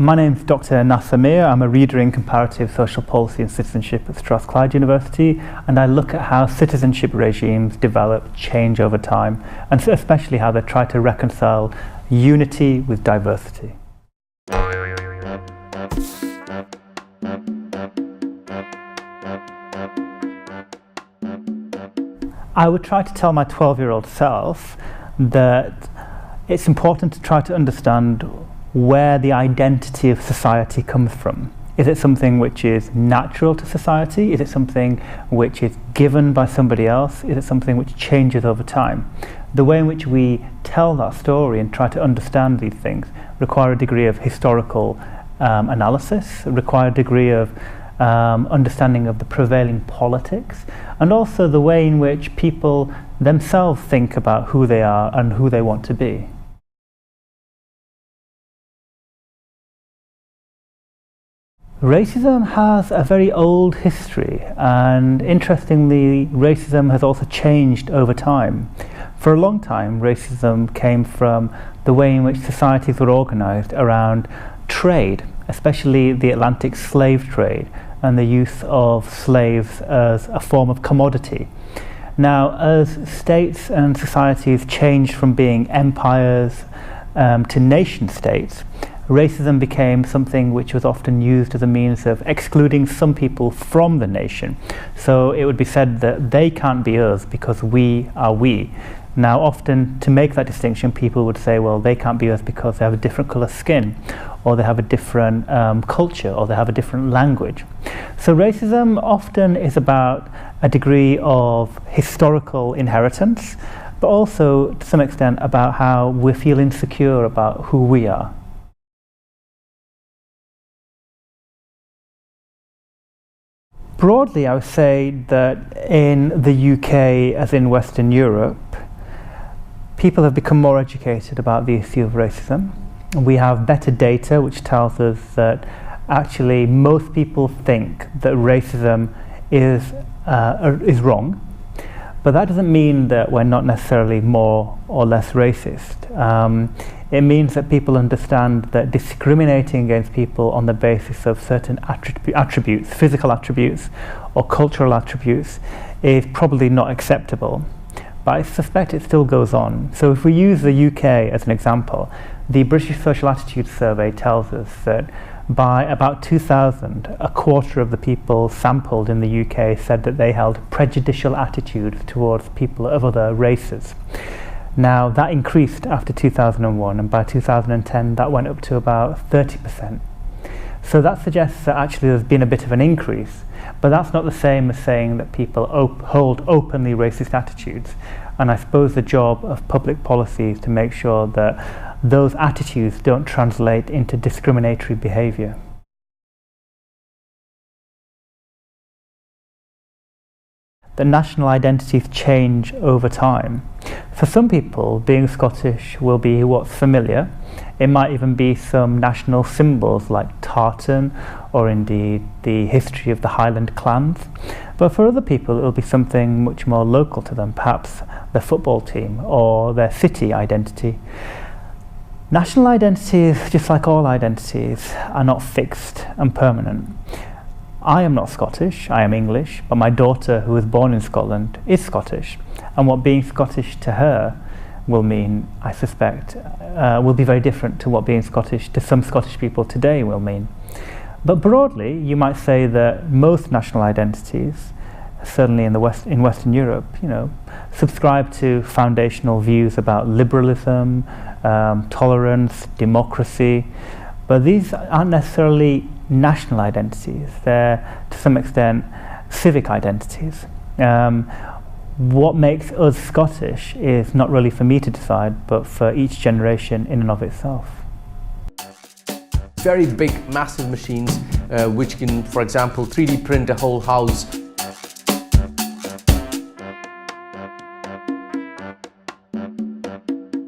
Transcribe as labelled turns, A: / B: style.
A: My name's Dr. Nasar Meer. I'm a reader in Comparative Social Policy and Citizenship at Strathclyde University, and I look at how citizenship regimes develop, change over time, and especially how they try to reconcile unity with diversity. I would try to tell my 12-year-old self that it's important to try to understand where the identity of society comes from. Is it something which is natural to society? Is it something which is given by somebody else? Is it something which changes over time? The way in which we tell that story and try to understand these things require a degree of historical analysis, require a degree of understanding of the prevailing politics, and also the way in which people themselves think about who they are and who they want to be. Racism has a very old history, and interestingly, racism has also changed over time. For a long time, racism came from the way in which societies were organised around trade, especially the Atlantic slave trade and the use of slaves as a form of commodity. Now, as states and societies changed from being empires to nation states, racism became something which was often used as a means of excluding some people from the nation. So it would be said that they can't be us because we are we. Now, often to make that distinction, people would say, well, they can't be us because they have a different colour skin, or they have a different culture, or they have a different language. So racism often is about a degree of historical inheritance, but also to some extent about how we feel insecure about who we are. Broadly, I would say that in the UK, as in Western Europe, people have become more educated about the issue of racism. We have better data which tells us that actually most people think that racism is wrong, but that doesn't mean that we're not necessarily more or less racist. It means that people understand that discriminating against people on the basis of certain attributes, physical attributes or cultural attributes, is probably not acceptable. But I suspect it still goes on. So if we use the UK as an example, the British Social Attitude Survey tells us that by about 2000, a quarter of the people sampled in the UK said that they held prejudicial attitudes towards people of other races. Now, that increased after 2001, and by 2010 that went up to about 30%. So that suggests that actually there's been a bit of an increase, but that's not the same as saying that people hold openly racist attitudes. And I suppose the job of public policy is to make sure that those attitudes don't translate into discriminatory behaviour. The national identities change over time. For some people, being Scottish will be what's familiar. It might even be some national symbols like tartan, or indeed the history of the Highland clans. But for other people, it will be something much more local to them, perhaps their football team or their city identity. National identities, just like all identities, are not fixed and permanent. I am not Scottish, I am English, but my daughter, who was born in Scotland, is Scottish. And what being Scottish to her will mean, I suspect, will be very different to what being Scottish to some Scottish people today will mean. But broadly, you might say that most national identities, certainly in Western Europe, subscribe to foundational views about liberalism, tolerance, democracy, but these aren't necessarily national identities. They're, to some extent, civic identities. What makes us Scottish is not really for me to decide, but for each generation in and of itself.
B: Very big, massive machines which can, for example, 3D print a whole house.